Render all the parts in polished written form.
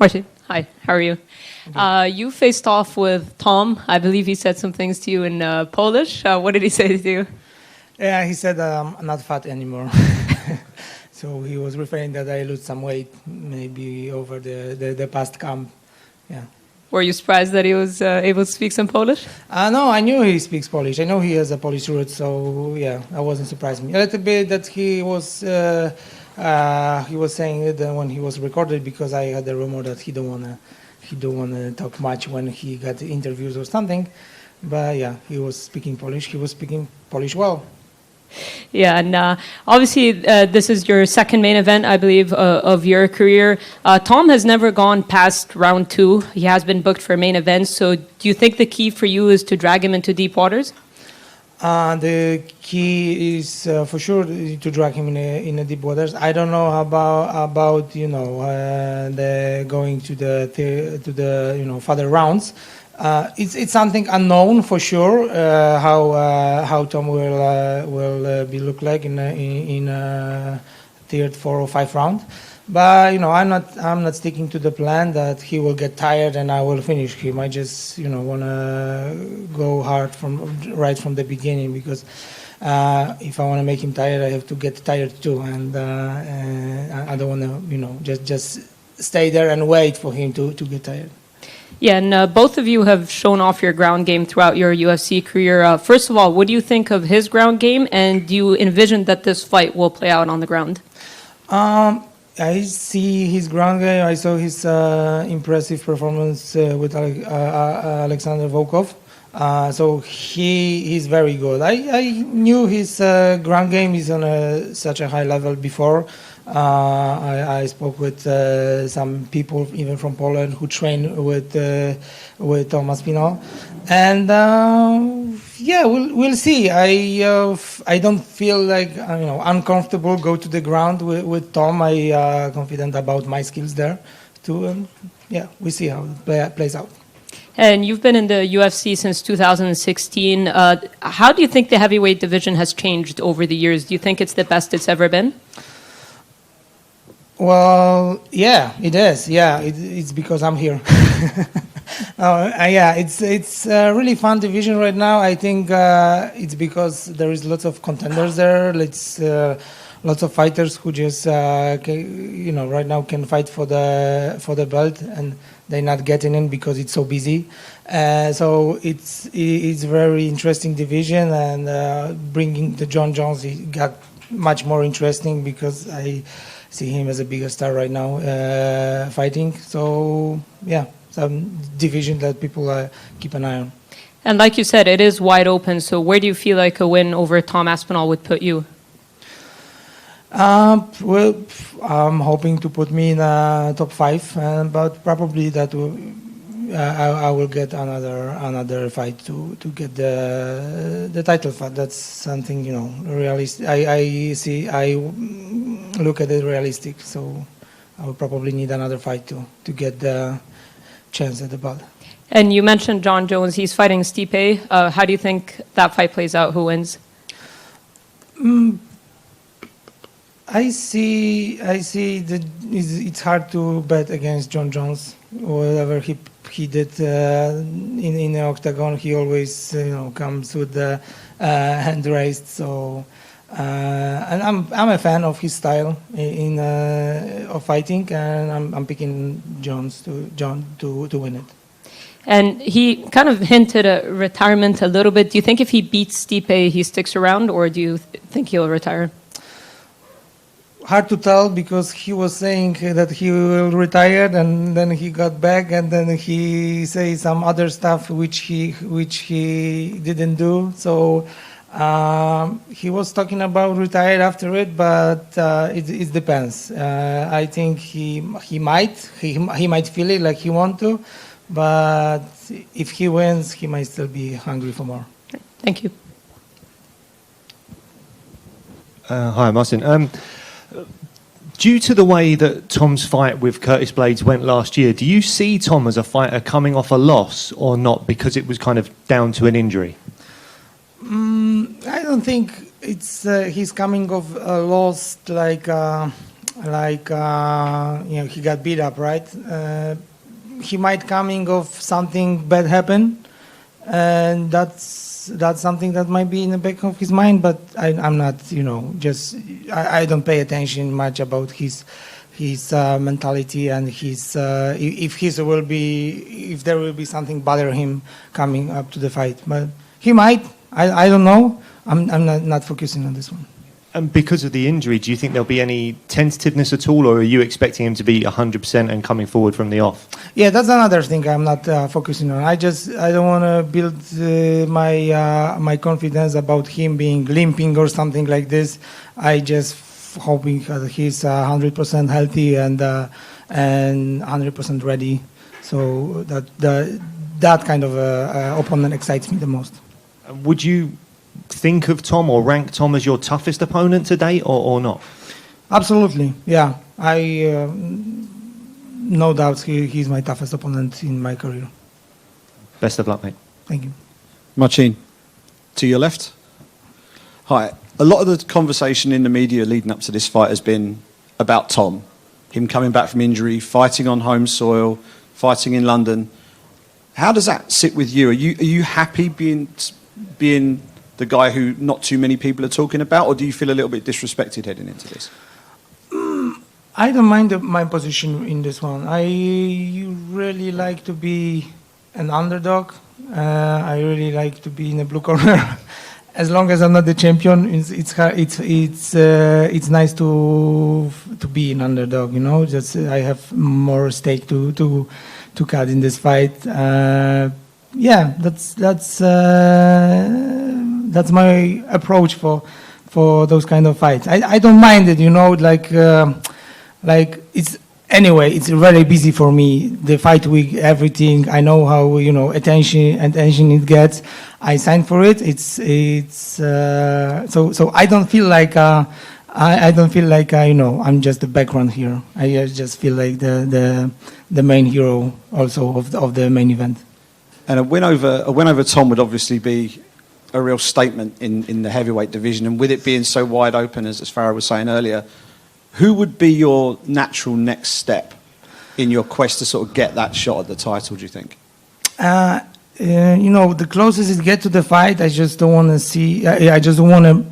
Marcin, hi, how are you? You faced off with Tom. I believe he said some things to you in Polish. What did he say to you? Yeah, he said I'm not fat anymore. So he was referring that I lose some weight maybe over the past camp. Yeah. Were you surprised that he was able to speak some Polish? No, I knew he speaks Polish. I know he has a Polish root, so yeah, I wasn't surprised. A little bit that he was saying it when he was recorded because I had the rumor that he don't wanna talk much when he got interviews or something. But yeah, he was speaking Polish. He was speaking Polish well. Yeah, and obviously this is your second main event, I believe, of your career. Tom has never gone past round 2. He has been booked for main events. So do you think the key for you is to drag him into deep waters? The key is for sure to drag him in the deep waters. I don't know about the going to the further rounds. It's something unknown for sure how Tom will be look like in third, 4 or 5 round. But I'm not sticking to the plan that he will get tired and I will finish him. I just wanna go hard right from the beginning because if I wanna make him tired, I have to get tired too, and I don't wanna just stay there and wait for him to get tired. Yeah, and both of you have shown off your ground game throughout your UFC career. First of all, what do you think of his ground game, and do you envision that this fight will play out on the ground? I see his ground game. I saw his impressive performance with Alexander Volkov. So he's very good. I knew his ground game is on such a high level before. I spoke with some people, even from Poland, who train with Tomasz Pinot, and yeah, we'll see. I don't feel like uncomfortable go to the ground with Tom. I confident about my skills there too, and yeah, we see how it plays out. And you've been in the UFC since 2016. How do you think the heavyweight division has changed over the years? Do you think it's the best it's ever been? Well, yeah, it is. Yeah, it's because I'm here. Yeah, it's a really fun division right now. I think it's because there is lots of contenders there. Lots of fighters who just right now can fight for the belt, and they're not getting in because it's so busy. So it's very interesting division, and bringing the John Jones it got much more interesting because I see him as a bigger star right now fighting. So yeah, some division that people keep an eye on. And like you said, it is wide open. So where do you feel like a win over Tom Aspinall would put you? Well, I'm hoping to put me in top 5, but probably that I will get another fight to get the title fight. That's something realistic. I look at it realistic. So I will probably need another fight to get the chance at the belt. And you mentioned John Jones. He's fighting Stipe. How do you think that fight plays out? Who wins? I see that it's hard to bet against John Jones. Whatever he did in the octagon, he always comes with the hand raised. So and I'm a fan of his style of fighting, and I'm picking John to win it. And he kind of hinted at retirement a little bit. Do you think if he beats Stipe, he sticks around, or do you think he'll retire? Hard to tell because he was saying that he will retire, and then he got back, and then he say some other stuff which he didn't do. So he was talking about retire after it, but it depends. I think he might feel it like he want to, but if he wins, he might still be hungry for more. Thank you. Hi, Marcin. Due to the way that Tom's fight with Curtis Blades went last year, do you see Tom as a fighter coming off a loss or not, because it was kind of down to an injury? I don't think it's he's coming off a loss like like he got beat up, right? He might coming of something bad happen, and that's something that might be in the back of his mind. But I'm not, just I don't pay attention much about his mentality and his if there will be something bother him coming up to the fight. But he might. I don't know. I'm not focusing on this one. And because of the injury, do you think there'll be any tentativeness at all, or are you expecting him to be 100% and coming forward from the off? Yeah, that's another thing I'm not focusing on. I don't want to build my confidence about him being limping or something like this. I just hoping that he's 100% healthy and 100% ready. So that kind of opponent excites me the most. Would you think of Tom or rank Tom as your toughest opponent to date, or not? Absolutely, yeah. I no doubt he's my toughest opponent in my career. Best of luck, mate. Thank you. Marcin, to your left. Hi. A lot of the conversation in the media leading up to this fight has been about Tom, him coming back from injury, fighting on home soil, fighting in London. How does that sit with you? Are you happy being the guy who not too many people are talking about, or do you feel a little bit disrespected heading into this? I don't mind my position in this one. I really like to be an underdog. I really like to be in the blue corner. As long as I'm not the champion, it's nice to be an underdog. Just I have more stake to cut in this fight. That's my approach for those kind of fights. I don't mind it, like it's anyway. It's very busy for me. The fight week, everything. I know how attention it gets. I signed for it. So I don't feel like I'm just the background here. I just feel like the main hero also of the main event. And a win over Tom would obviously be a real statement in the heavyweight division. And with it being so wide open, as Farah was saying earlier, who would be your natural next step in your quest to sort of get that shot at the title, do you think? The closest it gets to the fight, I just don't want to see. I just don't want to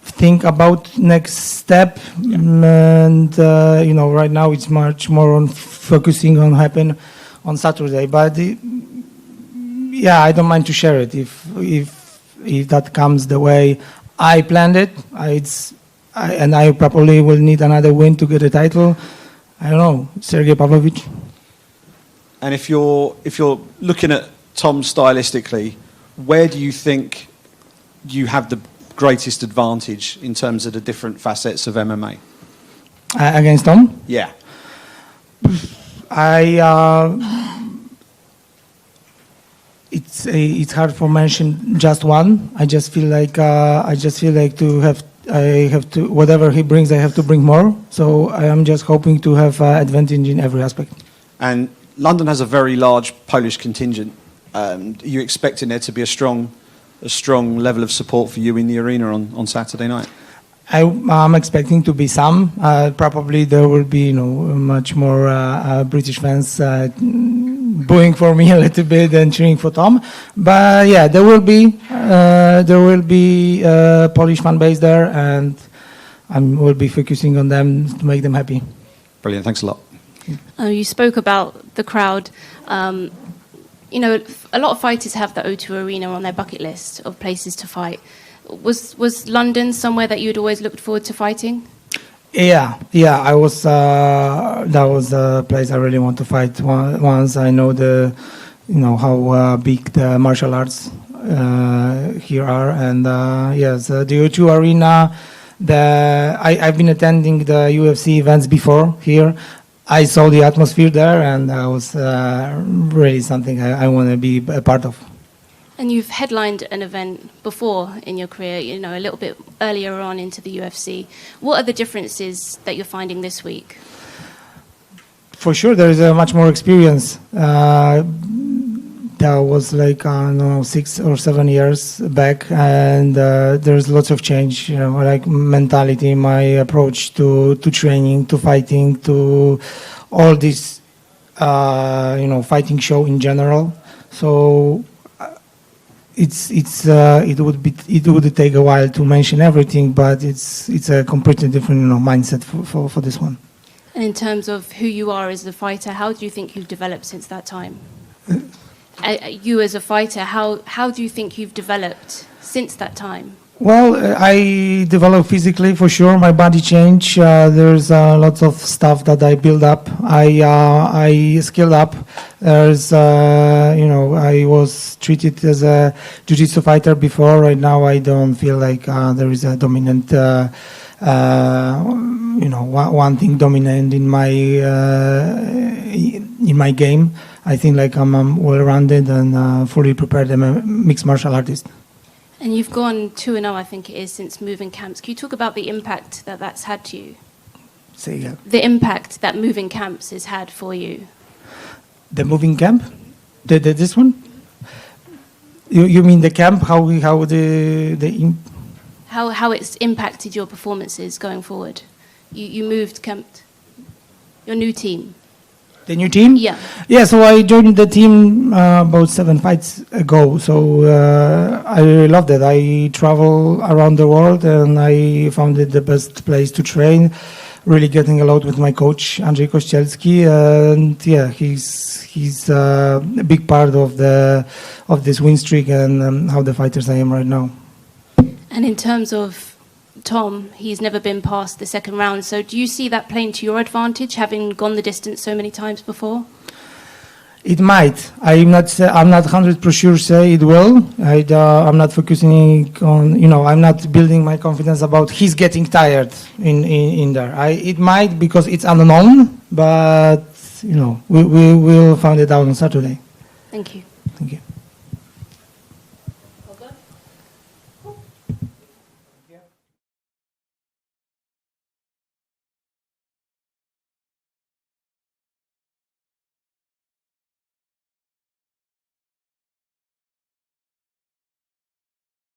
think about next step. Yeah. And right now it's much more on focusing on happen on Saturday. But I don't mind to share it if that comes the way I planned it. I probably will need another win to get a title. I don't know, Sergey Pavlovich. And if you're looking at Tom stylistically, where do you think you have the greatest advantage in terms of the different facets of MMA? Against Tom? Yeah. It's hard for mention just one. I just feel like whatever he brings, I have to bring more. So I am just hoping to have advantage in every aspect. And London has a very large Polish contingent. Are you expecting there to be a strong level of support for you in the arena on Saturday night? I'm expecting to be some. Probably there will be, much more British fans booing for me a little bit and cheering for Tom. But yeah, there will be Polish fan base there, and I will be focusing on them to make them happy. Brilliant. Thanks a lot. You spoke about the crowd. A lot of fighters have the O2 Arena on their bucket list of places to fight. Was London somewhere that you'd always looked forward to fighting? Yeah. I was. That was the place I really want to fight once. I know how big the martial arts here are, and yes, the O2 Arena. I've been attending the UFC events before here. I saw the atmosphere there, and that was really something I want to be a part of. And you've headlined an event before in your career, a little bit earlier on into the UFC. What are the differences that you're finding this week? For sure, there is a much more experience. That was like, I don't know, 6 or 7 years back, and there's lots of change, like mentality, my approach to training, to fighting, to all this, fighting show in general. So it would take a while to mention everything, but it's a completely different mindset for this one. And in terms of who you are as a fighter, how do you think you've developed since that time? You as a fighter, how do you think you've developed since that time? Well, I developed physically for sure. My body changed. There's lots of stuff that I build up. I skilled up. There's, I was treated as a jiu-jitsu fighter before. Right now, I don't feel like there is a dominant, one thing dominant in my game. I think like I'm well-rounded and fully prepared. I'm a mixed martial artist. And you've gone 2-0, I think it is, since moving camps. Can you talk about the impact that that's had to you? Say again. The impact that moving camps has had for you. The moving camp? This one? You mean the camp? How it's impacted your performances going forward? You moved camp, your new team. The new team? Yeah. Yeah, so I joined the team about 7 fights ago. So I really loved it. I travel around the world and I found it the best place to train. Really getting a lot with my coach, Andrzej Kościelski. And yeah, he's a big part of this win streak and how the fighters I am right now. And in terms of Tom, he's never been past the second round. So do you see that playing to your advantage, having gone the distance so many times before? It might. I'm not 100% sure say it will. I'm not focusing on, I'm not building my confidence about he's getting tired in there. It might because it's unknown, but we will find it out on Saturday. Thank you. Thank you.